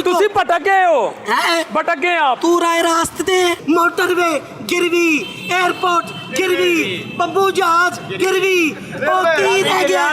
ਤੁਸੀਂ ਭਟਕ ਗਏ ਹੋ हैं भटक गए आप तू राय रास्ते मोटरवे गिरवी एयरपोर्ट गिरवी बम्बू जहाज गिरवी रह गया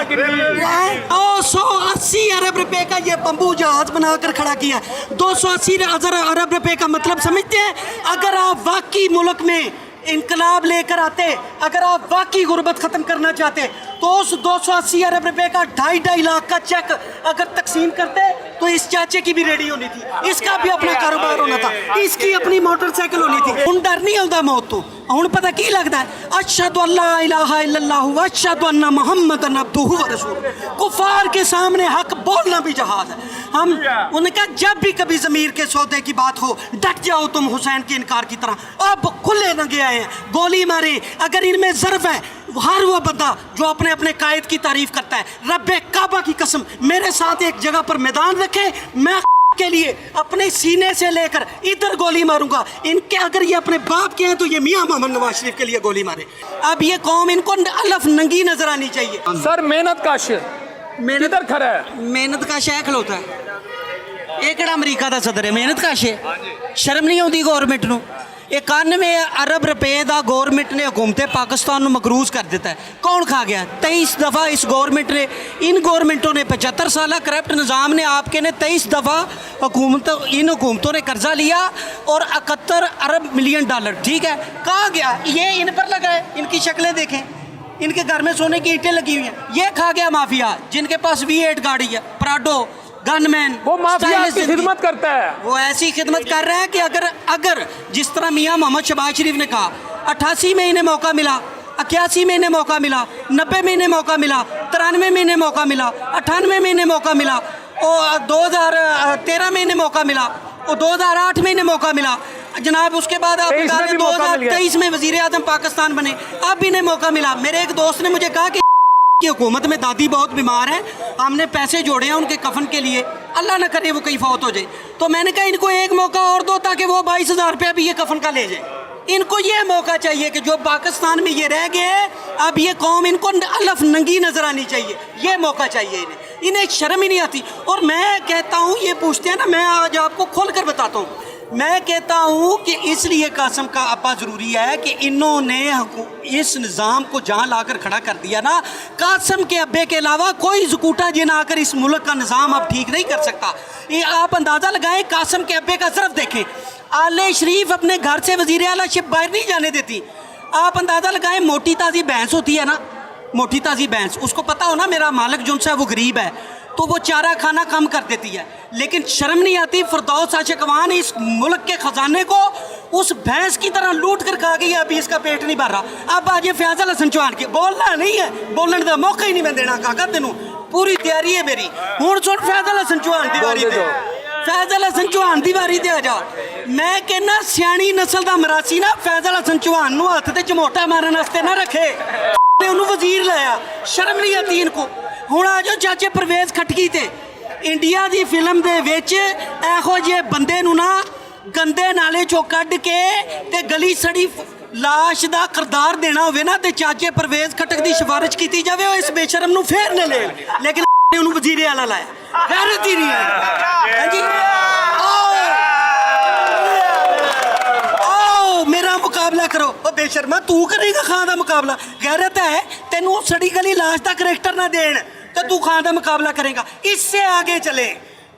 280 अरब रुपए का ये बम्बू जहाज बनाकर खड़ा किया 280 अरब रुपए का मतलब समझते हैं अगर आप वाकई मुल्क में इनकलाब लेकर आते अगर आप वाकई गुर्बत ख़त्म करना चाहते तो उस 280 अरब रुपए का 2.5 लाख का चेक अगर तकसीम करते तो इस चाचे की भी रेडी होनी थी इसका भी अपना कारोबार होना था इसकी अपनी मोटरसाइकिल होनी थी हुण डर नहीं आता मौत तो हुण पता की लगता है अशहदु अल्ला इलाहा इल्लल्लाह व अशहदु अन्ना मुहम्मदन अब्दुहु व रसूलुहु कुफार के सामने हक बोलना भी जहाद है हम उन्होंने कहा जब भी कभी ज़मीर के सौदे की बात हो डट जाओ तुम हुसैन के इनकार की तरह अब खुले नंगे आए हैं गोली मारे अगर इनमें ज़र्फ है हर वो बंदा जो अपने अपने कायद की तारीफ करता है रब्बे काबा की कसम मेरे साथ एक जगह पर मैदान रखे मैं के लिए अपने सीने से लेकर इधर गोली मारूंगा इनके अगर ये अपने बाप के हैं तो ये मियां मोहम्मद नवाज शरीफ के लिए गोली मारे अब ये कौम इनको अलफ नंगी नजर आनी चाहिए सर मेहनत कश किधर खड़ा है मेहनत का शह खलोता है ਇਹ ਕਿਹੜਾ ਅਮਰੀਕਾ ਦਾ ਸਦਰ ਹੈ ਮਿਹਨਤ ਕਾਸ਼ ਹੈ ਸ਼ਰਮ ਨਹੀਂ ਆਉਂਦੀ ਗਵਰਨਮੈਂਟ ਨੂੰ 91 अरब रुपए का गवर्नमेंट ने हुकूमत पाकिस्तान को मकरूज कर दिता है कौन खा गया 23 दफ़ा इस गवर्नमेंट ने इन गवर्नमेंटों ने 75 साल करप्ट निज़ाम ने आपके ने 23 दफ़ा इन हुकूमतों ने कर्जा लिया और 71 अरब मिलियन डॉलर ठीक है कहाँ गया ये इन पर लगा है इनकी शक्लें देखें इनके घर में सोने की ईंटें लगी हुई हैं ये खा गया माफिया जिनके पास V8 गाड़ी है प्राडो गनमैन वो माफिया की खिदमत करता है वो ऐसी खिदमत कर रहा है कि अगर जिस तरह मियां मोहम्मद शहबाज शरीफ ने कहा 88 में इन्हें मौका मिला 81 में इन्हें मौका मिला 90 में इन्हें मौका मिला 93 में इन्हें मौका मिला 98 में इन्हें मौका मिला और 2013 में इन्हें मौका मिला और 2008 में इन्हें मौका मिला जनाब उसके बाद आप 2023 में वजीर आज़म पाकिस्तान बने अब इन्हें मौका मिला मेरे एक दोस्त ने मुझे कहा कि हुकूमत में दादी बहुत बीमार है हमने पैसे जोड़े हैं उनके कफन के लिए अल्लाह न करे वो कहीं फौत हो जाए तो मैंने कहा इनको एक मौका और दो ताकि वो 22,000 रुपया भी ये कफन का ले जाए इनको ये मौका चाहिए कि जो पाकिस्तान में ये रह गए अब ये कौम इनको अलफ नंगी नजर आनी चाहिए ये मौका चाहिए इन्हें शर्म ही नहीं आती और मैं कहता हूँ ये पूछते हैं ना मैं आज आपको खोल कर बताता हूँ मैं कहता हूँ कि इसलिए कासम का अब्बा ज़रूरी है कि इन्होंने इस निज़ाम को जहाँ लाकर खड़ा कर दिया ना कासम के अब्बे के अलावा कोई ज़कूटा जिन आकर इस मुल्क का निज़ाम अब ठीक नहीं कर सकता ये आप अंदाज़ा लगाएं कासम के अब्बे का ज़र्फ देखें आले शरीफ अपने घर से वज़ीर आला शिप बाहर नहीं जाने देती आप अंदाज़ा लगाएं मोटी ताज़ी भैंस होती है ना मोटी ताज़ी भैंस उसको पता हो ना मेरा मालिक जो है वो गरीब है तो वो चारा खाना कम कर देती है लेकिन शर्म नहीं आती फिरदौस आशिकवान इस मुल्क के ख़जाने को उस भैंस की तरह लूट कर खा गई अभी इसका पेट नहीं भर रहा अब आज ये फैज़ल हसन चौहान के बोलना नहीं है बोलने का मौका ही नहीं मैं देना काका तेनों पूरी तैयारी है मेरी हुण सुन फैज़ल हसन चौहान की वारी ते फैज़ल हसन चौहान की वारी ते आ जा मैं कहना सियाणी नस्ल का मरासी ना फैज़ल हसन चौहान नूं हत्थ ते झमोटा मारन वास्ते ना रखे उन्होंने वजीर लाया शर्म नहीं आती इनको हुण आ जाओ चाचे परवेज़ खटकी ते इंडिया की फिल्म दे विच इहो जिहे बंदे नूं ना गंदे नाले चों कढ के ते गली सड़ी लाश का किरदार देना होवे ना ते चाचे परवेज़ खटक की सिफारिश की जाए इस बेशरम नूं फेर न ले लेकिन उन्होंने वजीरे आला लाया गैरत ही नहीं है हाँ जी आओ मेरा मुकाबला करो ओ बेशर्मा तू करेगा खां का मुकाबला गैरत है तेनू सड़ी गली लाश का करैक्टर ना देन तो तू खां का मुकाबला करेगा इससे आगे चले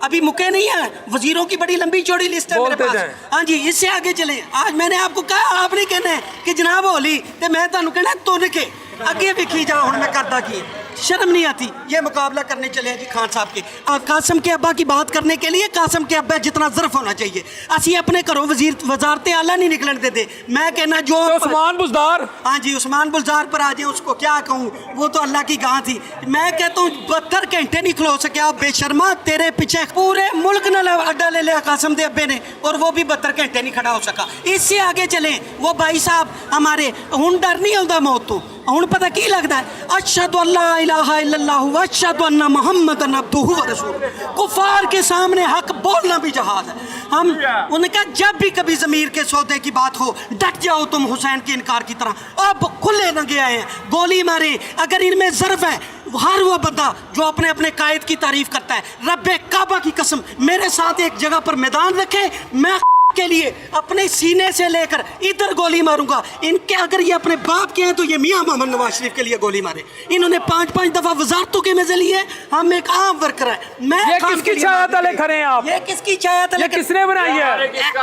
अभी मुके नहीं है वजीरों की बड़ी लंबी चौड़ी लिस्ट है मेरे पास हाँ जी इससे आगे चले आज मैंने आपको कहा आप नहीं कहना है कि जनाब होली तो मैं तुहानू कहना तुन के अगे विखी जा हुण मैं करदा की शर्म नहीं आती ये मुकाबला करने चले हैं जी खान साहब के कासम के अब्बा की बात करने के लिए कासम के अब्बा जितना ज़र्फ होना चाहिए असी अपने घरों वजारत आला नहीं निकलन देते मैं कहना जो उस्मान बुज़दार हाँ जी उस्मान बुज़दार पर आ जाए उसको क्या कहूँ वो तो अल्लाह की गां थी मैं कहता हूँ 72 घंटे नहीं खलो सके बेशर्मा तेरे पीछे पूरे मुल्क ने अड्डा ले लिया कासम के अब्बे ने और वो भी 72 घंटे नहीं खड़ा हो सका इससे आगे चले वो भाई साहब हमारे हुण डर नहीं आता मौत तो हुण पता की लगता है अशहदु अल्ला इलाहा इल्लल्लाह व अशहदु अन्ना मुहम्मदन अब्दुहु व रसूलुहु कुफार के सामने हक बोलना भी जहाद है हम उन्होंने कहा जब भी कभी ज़मीर के सौदे की बात हो डट जाओ तुम हुसैन के इनकार की तरह अब खुले नंगे आए हैं गोली मारे अगर इनमें ज़र्फ है हर वो बंदा जो अपने अपने कायद की तारीफ करता है, रब्बे काबा की कसम मेरे साथ एक जगह पर मैदान रखे, मैं के लिए अपने सीने से लेकर इधर गोली मारूंगा। इनके अगर ये अपने बाप के हैं तो ये मियां मोहम्मद नवाज शरीफ के लिए गोली मारे। इन्होंने 5-5 दफा वजारतों के मजे लिए, हम एक आम वर्कर है। मैं ये काम किसकी के लिए छाया तले खड़े हैं आप? ये किसकी छाया तले? ये किसने बनाई है? एक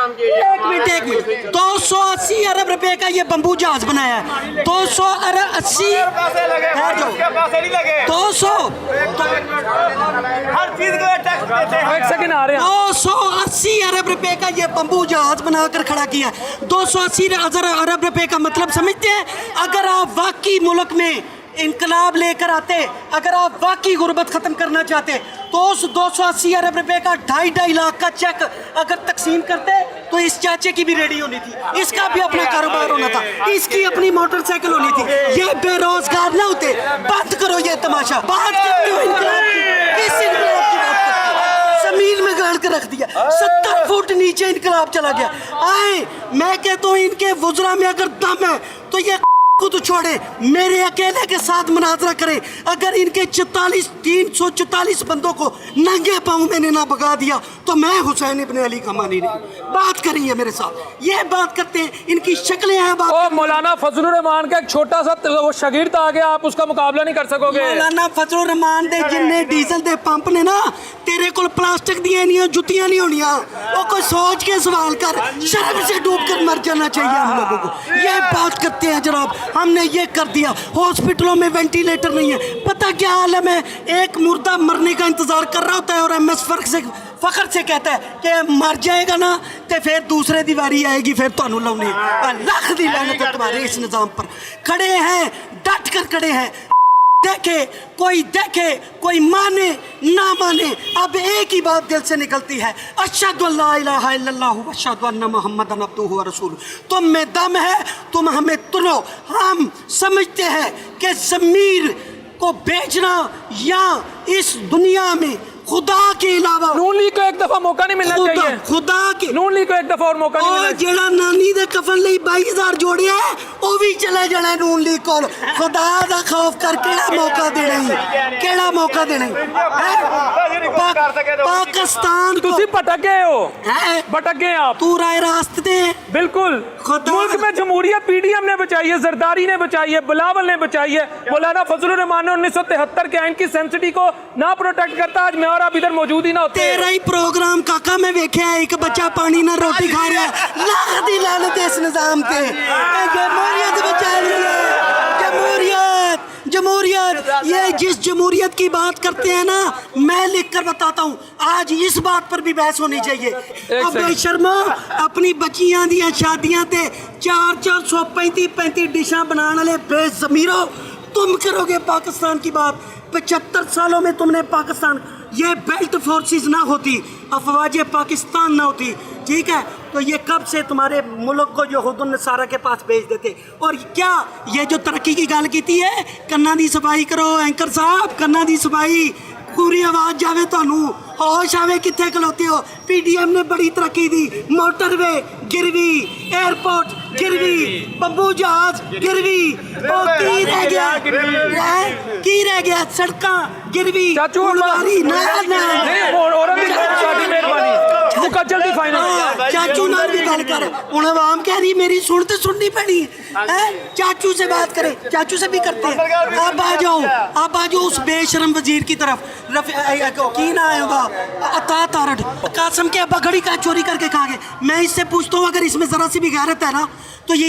मिनट 280 अरब रुपए का ये बम्बू जहाज बनाया है। 280 200 हर चीज को टैक्स देते हैं। एक सेकंड आ रहे हैं 280 अरब रुपए का ये बम्बू जहाज बनाकर खड़ा किया। 280 अरब रुपए का मतलब समझते हैं? अगर आप वाकई मुल्क में इनकलाब लेकर आते, अगर आप वाकई गुर्बत खत्म करना चाहते, तो उस 280 अरब रुपए का 2.5 लाख का चेक अगर तकसीम करते तो इस चाचे की भी रेडी होनी थी, इसका भी अपना कारोबार होना था, इसकी अपनी मोटरसाइकिल होनी थी। ये बेरोजगार ना होते। बंद करो ये तमाशा। बात करते हो इनकलाब की, किस इनकलाब की बात करते हो? जमीन में गाड़ के रख दिया, 70 फुट नीचे इनकलाब चला गया। आए, मैं कहता हूँ इनके वुज़रा में अगर दम है तो ये को तो छोड़े, मेरे अकेले के साथ मुनाजरा करे। अगर इनके 344 बंदों को नंगे पाँव मैंने ना भगा दिया तो मैं हुसैन इब्न अली का मानी नहीं। बात करिए मेरे साथ, ये बात करते हैं, इनकी शक्लें हैं। बात ओ मौलाना फजलुर रहमान का एक छोटा सा वो शागिर्द आ गया, आप उसका मुकाबला नहीं कर सकोगे। मौलाना फजलुर रहमान दे जिन्ने डीजल दे पंप ने ना, तेरे को प्लास्टिक दिए नहीं, जुतियां नहीं होनियां। वो कोई सोच के सवाल कर, शर्म से डूब कर मर जाना चाहिए हम लोगों को। ये बात करते हैं जनाब, हमने ये कर दिया, हॉस्पिटलों में वेंटिलेटर नहीं है। पता क्या आलम है, एक मुर्दा मरने का इंतजार कर रहा होता है और एमएस फखर से कहता है कि मर जाएगा ना तो फिर दूसरे दीवारी आएगी, फिर तो लाने लख दी लानत है तुम्हारे इस निज़ाम पर। खड़े हैं, डट कर खड़े हैं। देखे कोई माने ना माने, अब एक ही बात दिल से निकलती है, अशहदु अल्ला इलाहा इल्लल्लाह व अशहदु अन्ना मुहम्मदन अब्दुहु व रसूलुहु। तुम में दम है, तुम हमें तुलो। हम समझते हैं कि ज़मीर को बेचना या इस दुनिया में खुदा के अलावा नून लीग को एक दफा मौका नहीं मिलना चाहिए। खुदा के नून लीग को एक दफा और मौका नहीं मिलना चाहिए। जेड़ा नानी दे कफन ਲਈ 22000 जोड़िया ਉਹ ਵੀ ਚਲੇ ਜਾਣਾ ਨੂਨ ਲੀਗ ਕੋਲ। खुदा ਦਾ खौफ कर केड़ा मौका देना ही, केड़ा मौका देना ही? पाकिस्तान को तुसी भटक गए हो, है भटक गए आप। तू राय रास्ते बिल्कुल, खुदा- मुल्क में जमहूरियत पीडीएम ने बचाई है, जरदारी ने बचाई है, बिलावल ने बचाई है। मौलाना फजलुर रहमान ने 1973 के आइन की सेंसिटी को ना प्रोटेक्ट करता, आज मैं और आप इधर मौजूद ही ना होते। तेरा ही प्रोग्राम काका मैं वेख्या है, एक बच्चा पानी ना रोटी खा रहा है। लाख दी लानत है इस निजाम पे। जमहूरियत बचा ली है, जमहूरियत जमहूरियत। ये जिस जमहूरियत की बात करते हैं ना, मैं लिख कर बताता हूँ, आज इस बात पर भी बहस होनी चाहिए। अब बेशर्मो अपनी बच्चियां दियां शादियां ते 400 35 डिशां बनाने वाले बेज़मीरो तुम करोगे पाकिस्तान की बात। 75 सालों में तुमने पाकिस्तान, ये बेल्ट फोर्सेस ना होती, अफवाज पाकिस्तान ना होती, ठीक है, तो ये कब से तुम्हारे मुल्क को यहूदुन नसारा के पास भेज देते। और क्या ये जो तरक्की की गल की है, कन्ना दी सफाई करो एंकर साहब, कन्ना दी सफाई, पूरी आवाज़ जावे थानू, होश आवे कित्थे खलोते हो। पीडीएम ने बड़ी तरक्की दी, मोटरवे गिरवी, एयरपोर्ट गिरवी, बम्बू जहाज गिरवी, और की रह गया, की रह गया, सड़कां गिरवी, चाचू फुलवारी ना मुका जल्दी फाइनल। चाचू नाल भी गल कर, हुण आवाम कह रही मेरी सुन तो सुननी पैनी है। चाचू से बात करें, चाचू से भी करते हैं। अब आ जाओ, अब आ जाओ उस बेशरम वजीर की तरफ। की ना आएगा अता तारड़ कासम के अब्बा घड़ी का चोरी करके खा गए। मैं इससे पूछता हूँ, अगर इसमें जरा सी भी गैरत है ना, तो ये